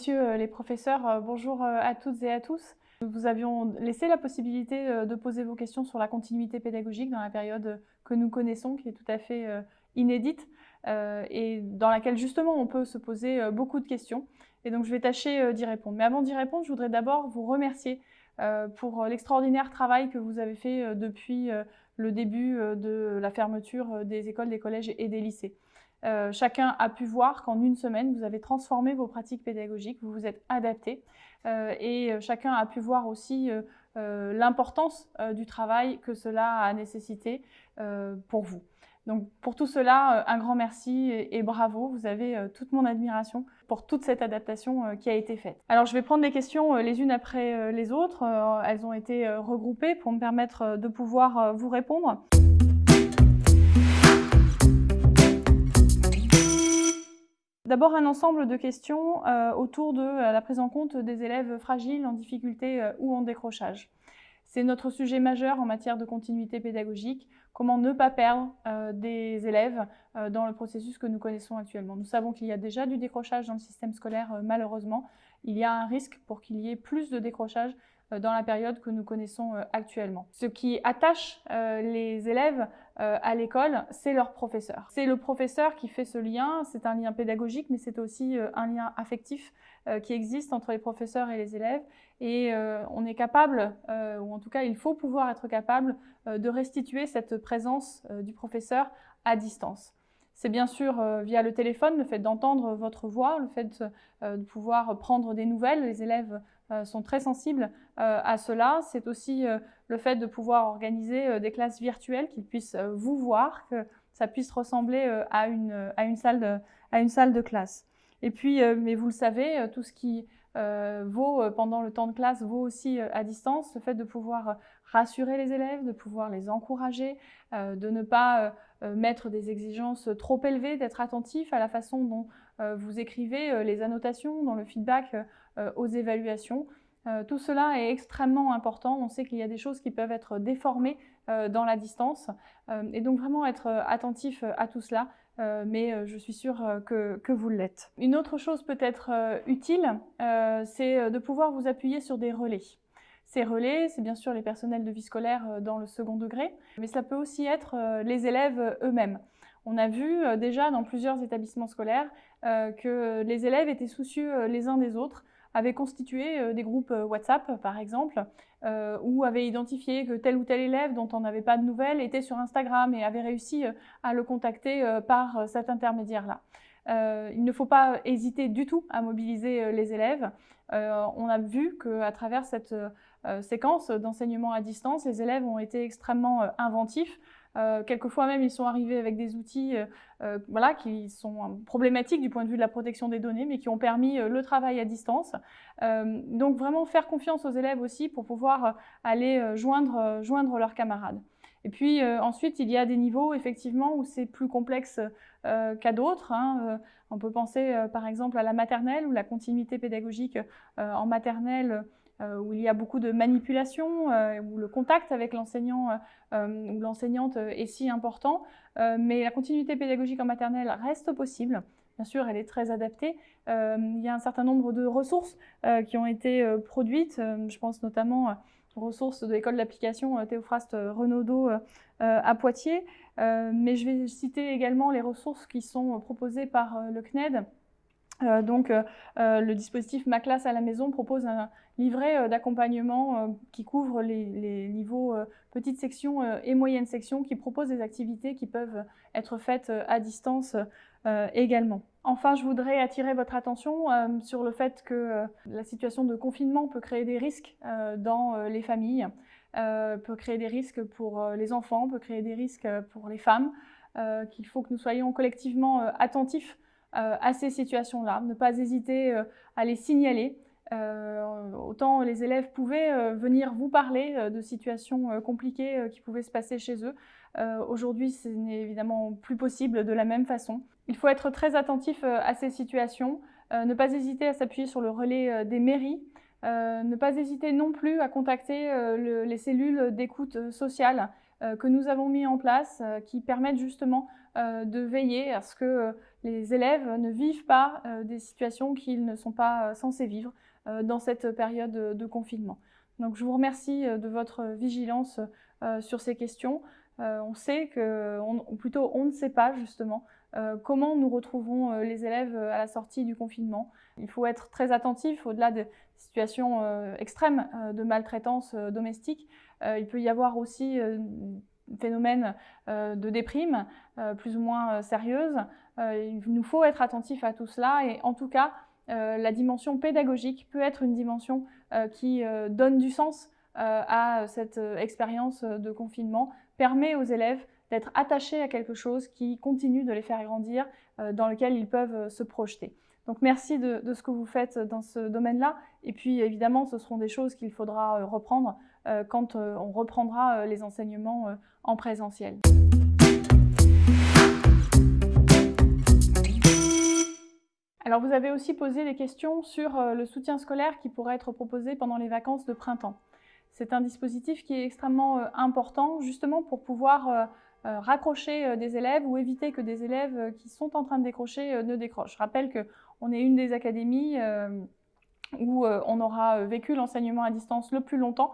messieurs les professeurs, bonjour à toutes et à tous. Nous vous avions laissé la possibilité de poser vos questions sur la continuité pédagogique dans la période que nous connaissons, qui est tout à fait inédite et dans laquelle justement on peut se poser beaucoup de questions. Et donc je vais tâcher d'y répondre. Mais avant d'y répondre, je voudrais d'abord vous remercier pour l'extraordinaire travail que vous avez fait depuis le début de la fermeture des écoles, des collèges et des lycées. Chacun a pu voir qu'en une semaine, vous avez transformé vos pratiques pédagogiques, vous vous êtes adapté et chacun a pu voir aussi l'importance du travail que cela a nécessité pour vous. Donc pour tout cela, un grand merci et bravo, vous avez toute mon admiration pour toute cette adaptation qui a été faite. Alors je vais prendre les questions les unes après les autres, elles ont été regroupées pour me permettre de pouvoir vous répondre. D'abord, un ensemble de questions autour de la prise en compte des élèves fragiles, en difficulté ou en décrochage. C'est notre sujet majeur en matière de continuité pédagogique. Comment ne pas perdre des élèves dans le processus que nous connaissons actuellement. Nous savons qu'il y a déjà du décrochage dans le système scolaire, malheureusement. Il y a un risque pour qu'il y ait plus de décrochage dans la période que nous connaissons actuellement. Ce qui attache les élèves à l'école, c'est leur professeur. C'est le professeur qui fait ce lien, c'est un lien pédagogique, mais c'est aussi un lien affectif qui existe entre les professeurs et les élèves. Et on est capable, ou en tout cas il faut pouvoir être capable de restituer cette présence du professeur à distance. C'est bien sûr via le téléphone, le fait d'entendre votre voix, le fait de pouvoir prendre des nouvelles. Les élèves sont très sensibles à cela. C'est aussi le fait de pouvoir organiser des classes virtuelles, qu'ils puissent vous voir, que ça puisse ressembler à une salle de classe. Et puis, mais vous le savez, tout ce qui vaut pendant le temps de classe vaut aussi à distance. Le fait de pouvoir rassurer les élèves, de pouvoir les encourager, de ne pas mettre des exigences trop élevées, d'être attentif à la façon dont vous écrivez les annotations, dans le feedback aux évaluations. Tout cela est extrêmement important. On sait qu'il y a des choses qui peuvent être déformées dans la distance et donc vraiment être attentif à tout cela. Mais je suis sûre que vous l'êtes. Une autre chose peut-être utile, c'est de pouvoir vous appuyer sur des relais. Ces relais, c'est bien sûr les personnels de vie scolaire dans le second degré, mais cela peut aussi être les élèves eux-mêmes. On a vu déjà dans plusieurs établissements scolaires que les élèves étaient soucieux les uns des autres, avaient constitué des groupes WhatsApp par exemple, ou avaient identifié que tel ou tel élève dont on n'avait pas de nouvelles était sur Instagram et avait réussi à le contacter par cet intermédiaire-là. Il ne faut pas hésiter du tout à mobiliser les élèves. On a vu qu'à travers cette séquence d'enseignement à distance, les élèves ont été extrêmement inventifs. Quelquefois même, ils sont arrivés avec des outils voilà, qui sont problématiques du point de vue de la protection des données, mais qui ont permis le travail à distance. Donc vraiment faire confiance aux élèves aussi pour pouvoir aller joindre leurs camarades. Et puis ensuite, il y a des niveaux effectivement où c'est plus complexe qu'à d'autres. On peut penser par exemple à la maternelle, où la continuité pédagogique en maternelle où il y a beaucoup de manipulation, où le contact avec l'enseignant ou l'enseignante est si important. Mais la continuité pédagogique en maternelle reste possible. Bien sûr, elle est très adaptée. Il y a un certain nombre de ressources qui ont été produites. Je pense notamment aux ressources de l'école d'application Théophraste Renaudot à Poitiers. Mais je vais citer également les ressources qui sont proposées par le CNED. Le dispositif Ma classe à la maison propose un livret d'accompagnement qui couvre les niveaux petites sections et moyennes sections, qui propose des activités qui peuvent être faites à distance également. Enfin, je voudrais attirer votre attention sur le fait que la situation de confinement peut créer des risques dans les familles, peut créer des risques pour les enfants, peut créer des risques pour les femmes, qu'il faut que nous soyons collectivement attentifs à ces situations-là, ne pas hésiter à les signaler. Autant les élèves pouvaient venir vous parler de situations compliquées qui pouvaient se passer chez eux. Aujourd'hui, ce n'est évidemment plus possible de la même façon. Il faut être très attentif à ces situations, ne pas hésiter à s'appuyer sur le relais des mairies. Ne pas hésiter non plus à contacter les cellules d'écoute sociale que nous avons mis en place, qui permettent justement de veiller à ce que les élèves ne vivent pas des situations qu'ils ne sont pas censés vivre dans cette période de confinement. Donc je vous remercie de votre vigilance sur ces questions. On sait que, ou plutôt on ne sait pas justement comment nous retrouverons les élèves à la sortie du confinement. Il faut être très attentif au-delà des situations extrêmes de maltraitance domestique. Il peut y avoir aussi phénomène de déprime plus ou moins sérieuse. Il nous faut être attentif à tout cela et en tout cas, la dimension pédagogique peut être une dimension qui donne du sens à cette expérience de confinement, permet aux élèves d'être attachés à quelque chose qui continue de les faire grandir, dans lequel ils peuvent se projeter. Donc merci de ce que vous faites dans ce domaine-là. Et puis évidemment, ce seront des choses qu'il faudra reprendre quand on reprendra les enseignements en présentiel. Alors vous avez aussi posé des questions sur le soutien scolaire qui pourrait être proposé pendant les vacances de printemps. C'est un dispositif qui est extrêmement important justement pour pouvoir raccrocher des élèves ou éviter que des élèves qui sont en train de décrocher ne décrochent. Je rappelle qu'on est une des académies où on aura vécu l'enseignement à distance le plus longtemps,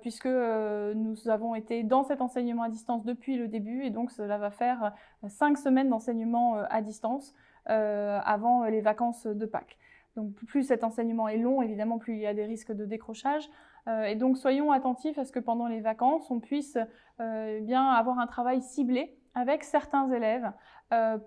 puisque nous avons été dans cet enseignement à distance depuis le début, et donc cela va faire 5 semaines d'enseignement à distance avant les vacances de Pâques. Donc plus cet enseignement est long, évidemment, plus il y a des risques de décrochage. Et donc soyons attentifs à ce que pendant les vacances, on puisse bien avoir un travail ciblé avec certains élèves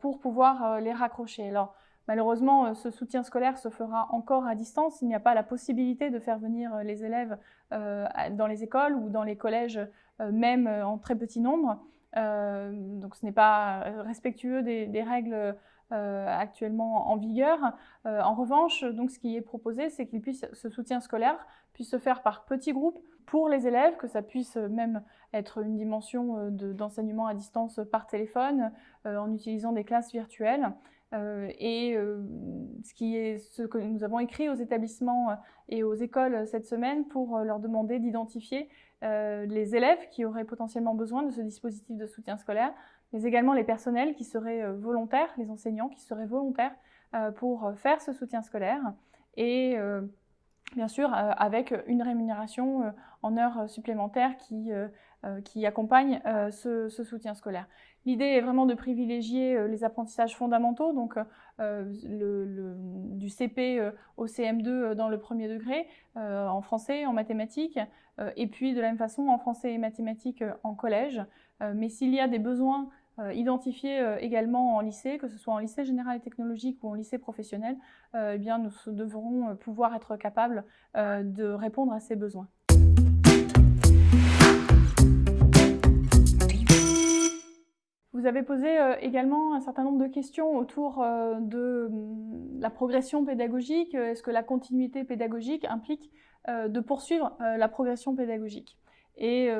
pour pouvoir les raccrocher. Alors, malheureusement, ce soutien scolaire se fera encore à distance. Il n'y a pas la possibilité de faire venir les élèves dans les écoles ou dans les collèges, même en très petit nombre. Donc ce n'est pas respectueux des règles actuellement en vigueur. En revanche, donc, ce qui est proposé, c'est que ce soutien scolaire puisse se faire par petits groupes pour les élèves, que ça puisse même être une dimension d'enseignement à distance par téléphone, en utilisant des classes virtuelles. Ce que nous avons écrit aux établissements et aux écoles cette semaine pour leur demander d'identifier les élèves qui auraient potentiellement besoin de ce dispositif de soutien scolaire, mais également les personnels qui seraient volontaires, les enseignants qui seraient volontaires pour faire ce soutien scolaire et bien sûr avec une rémunération en heures supplémentaires qui accompagne ce soutien scolaire. L'idée est vraiment de privilégier les apprentissages fondamentaux, donc du CP au CM2 dans le premier degré, en français, en mathématiques, et puis de la même façon en français et mathématiques en collège. Mais s'il y a des besoins identifiés également en lycée, que ce soit en lycée général et technologique ou en lycée professionnel, eh bien nous devrons pouvoir être capables de répondre à ces besoins. Vous avez posé également un certain nombre de questions autour de la progression pédagogique. Est-ce que la continuité pédagogique implique de poursuivre la progression pédagogique? Et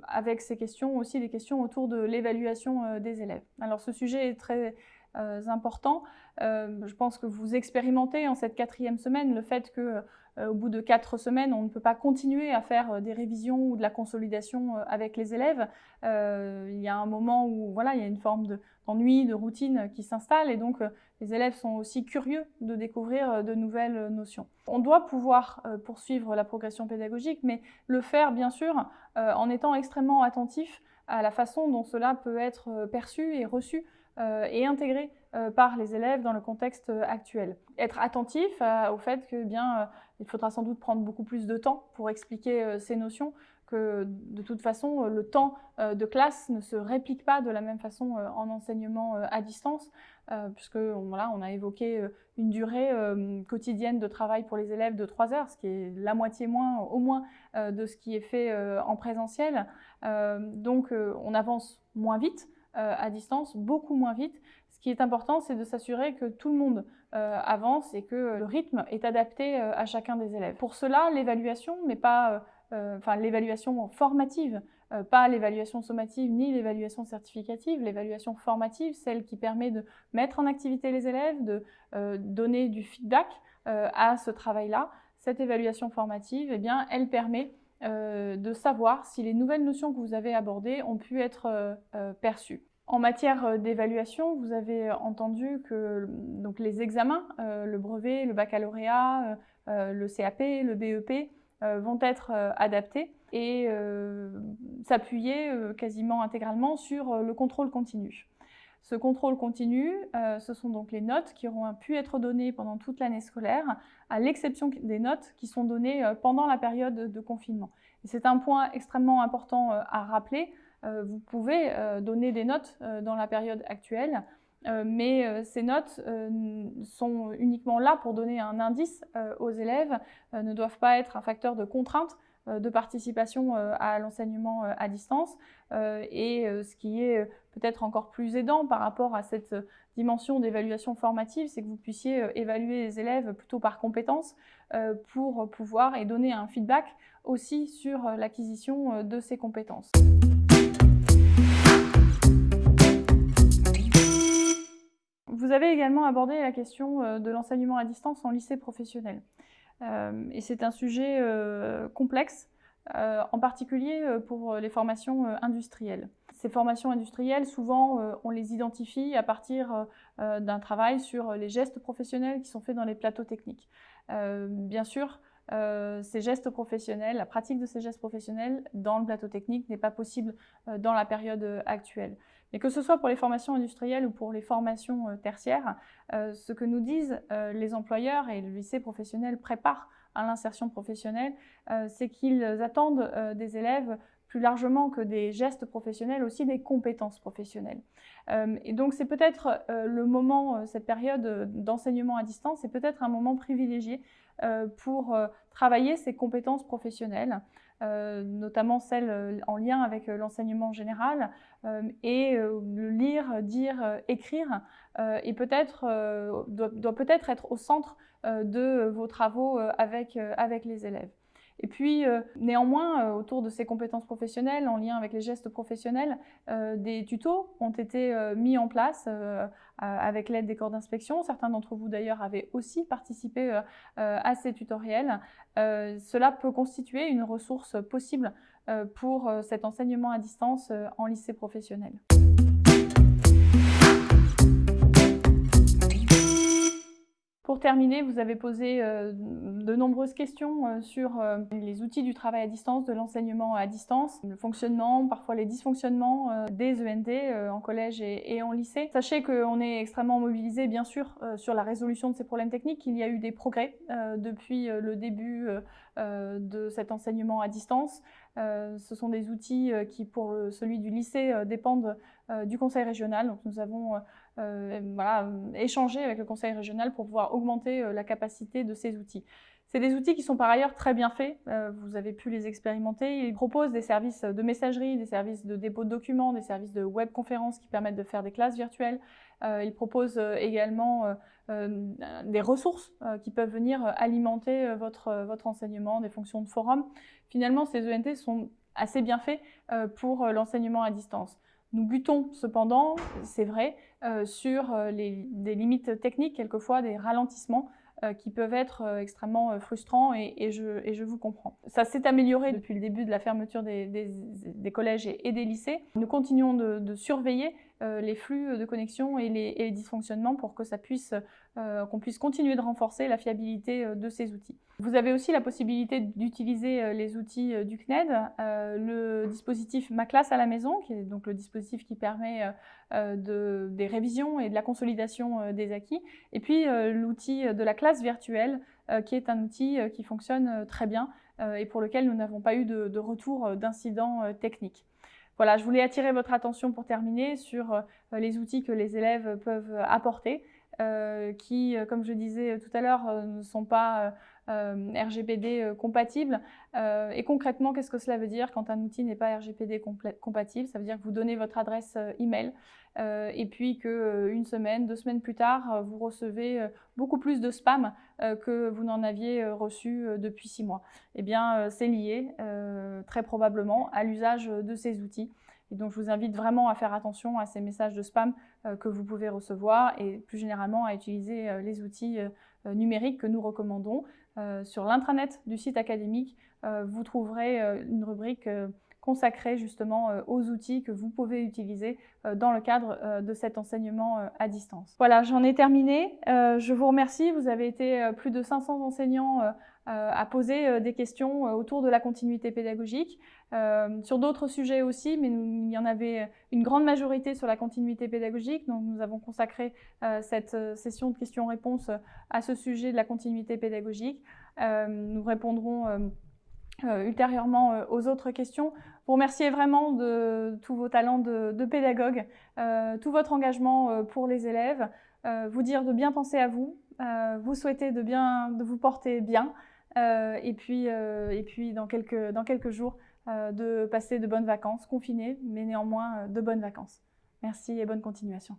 avec ces questions aussi des questions autour de l'évaluation des élèves. Alors ce sujet est très important. Je pense que vous expérimentez en cette 4e semaine le fait que au bout de 4 semaines, on ne peut pas continuer à faire des révisions ou de la consolidation avec les élèves. Il y a un moment où voilà, il y a une forme d'ennui, de routine qui s'installe et donc les élèves sont aussi curieux de découvrir de nouvelles notions. On doit pouvoir poursuivre la progression pédagogique, mais le faire bien sûr en étant extrêmement attentif à la façon dont cela peut être perçu et reçu et intégré par les élèves dans le contexte actuel. Être attentif au fait que il faudra sans doute prendre beaucoup plus de temps pour expliquer ces notions, que de toute façon le temps de classe ne se réplique pas de la même façon en enseignement à distance, puisque voilà, on a évoqué une durée quotidienne de travail pour les élèves de 3 heures, ce qui est la moitié moins au moins de ce qui est fait en présentiel. Donc on avance moins vite à distance, beaucoup moins vite. Ce qui est important, c'est de s'assurer que tout le monde avance et que le rythme est adapté à chacun des élèves. Pour cela, l'évaluation, mais pas l'évaluation formative, pas l'évaluation sommative ni l'évaluation certificative, l'évaluation formative, celle qui permet de mettre en activité les élèves, de donner du feedback à ce travail-là. cette évaluation formative, eh bien, elle permet de savoir si les nouvelles notions que vous avez abordées ont pu être perçues. En matière d'évaluation, vous avez entendu que donc, les examens, le brevet, le baccalauréat, le CAP, le BEP, vont être adaptés et s'appuyer quasiment intégralement sur le contrôle continu. Ce contrôle continu, ce sont donc les notes qui auront pu être données pendant toute l'année scolaire, à l'exception des notes qui sont données pendant la période de confinement. C'est un point extrêmement important à rappeler. Vous pouvez donner des notes dans la période actuelle, mais ces notes sont uniquement là pour donner un indice aux élèves, ne doivent pas être un facteur de contrainte de participation à l'enseignement à distance. Et ce qui est peut-être encore plus aidant par rapport à cette dimension d'évaluation formative, c'est que vous puissiez évaluer les élèves plutôt par compétences pour pouvoir et donner un feedback aussi sur l'acquisition de ces compétences. Vous avez également abordé la question de l'enseignement à distance en lycée professionnel. Et c'est un sujet complexe, en particulier pour les formations industrielles. Ces formations industrielles, souvent, on les identifie à partir d'un travail sur les gestes professionnels qui sont faits dans les plateaux techniques. Bien sûr, ces gestes professionnels, la pratique de ces gestes professionnels dans le plateau technique n'est pas possible dans la période actuelle. Mais que ce soit pour les formations industrielles ou pour les formations tertiaires, ce que nous disent les employeurs et le lycée professionnel prépare à l'insertion professionnelle, c'est qu'ils attendent des élèves plus largement que des gestes professionnels, aussi des compétences professionnelles. Et donc c'est peut-être le moment, cette période d'enseignement à distance, c'est peut-être un moment privilégié pour travailler ces compétences professionnelles, notamment celles en lien avec l'enseignement général, et le lire, dire, écrire et doit peut-être être au centre de vos travaux avec les élèves. Et puis, néanmoins, autour de ces compétences professionnelles, en lien avec les gestes professionnels, des tutos ont été mis en place avec l'aide des corps d'inspection. Certains d'entre vous, d'ailleurs, avaient aussi participé à ces tutoriels. Cela peut constituer une ressource possible pour cet enseignement à distance en lycée professionnel. Pour terminer, vous avez posé de nombreuses questions sur les outils du travail à distance, de l'enseignement à distance, le fonctionnement, parfois les dysfonctionnements des END en collège et en lycée. Sachez qu'on est extrêmement mobilisé, bien sûr, sur la résolution de ces problèmes techniques. Il y a eu des progrès depuis le début de cet enseignement à distance. Ce sont des outils qui, pour celui du lycée, dépendent du conseil régional. Donc nous avons échanger avec le conseil régional pour pouvoir augmenter la capacité de ces outils. C'est des outils qui sont par ailleurs très bien faits, vous avez pu les expérimenter. Ils proposent des services de messagerie, des services de dépôt de documents, des services de webconférences qui permettent de faire des classes virtuelles. Ils proposent également des ressources qui peuvent venir alimenter votre enseignement, des fonctions de forum. Finalement, ces ENT sont assez bien faits pour l'enseignement à distance. Nous butons cependant, c'est vrai, sur des limites techniques, quelquefois des ralentissements qui peuvent être extrêmement frustrants et je vous comprends. Ça s'est amélioré depuis le début de la fermeture des collèges et des lycées. Nous continuons de surveiller les flux de connexion et les dysfonctionnements pour que qu'on puisse continuer de renforcer la fiabilité de ces outils. Vous avez aussi la possibilité d'utiliser les outils du CNED, le dispositif Ma classe à la maison, qui est donc le dispositif qui permet des révisions et de la consolidation des acquis, et puis l'outil de la classe virtuelle, qui est un outil qui fonctionne très bien et pour lequel nous n'avons pas eu de retour d'incidents techniques. Voilà, je voulais attirer votre attention pour terminer sur les outils que les élèves peuvent apporter, qui, comme je disais tout à l'heure, ne sont pas RGPD compatibles. Et concrètement, qu'est-ce que cela veut dire quand un outil n'est pas RGPD compatible? Ça veut dire que vous donnez votre adresse email et puis qu'une semaine, 2 semaines plus tard, vous recevez beaucoup plus de spam que vous n'en aviez reçu depuis 6 mois. Eh bien, c'est lié très probablement à l'usage de ces outils. Et donc, je vous invite vraiment à faire attention à ces messages de spam que vous pouvez recevoir et plus généralement à utiliser les outils numériques que nous recommandons. sur l'intranet du site académique, vous trouverez une rubrique consacrée justement aux outils que vous pouvez utiliser dans le cadre de cet enseignement à distance. Voilà, j'en ai terminé. Je vous remercie. Vous avez été plus de 500 enseignants à poser des questions autour de la continuité pédagogique, sur d'autres sujets aussi, mais il y en avait une grande majorité sur la continuité pédagogique, donc nous avons consacré cette session de questions-réponses à ce sujet de la continuité pédagogique. Nous répondrons ultérieurement aux autres questions. Vous remerciez vraiment de tous vos talents de pédagogue, tout votre engagement pour les élèves, vous dire de bien penser à vous, vous souhaiter de vous porter bien, et puis dans quelques jours, de passer de bonnes vacances, confinées, mais néanmoins de bonnes vacances. Merci et bonne continuation.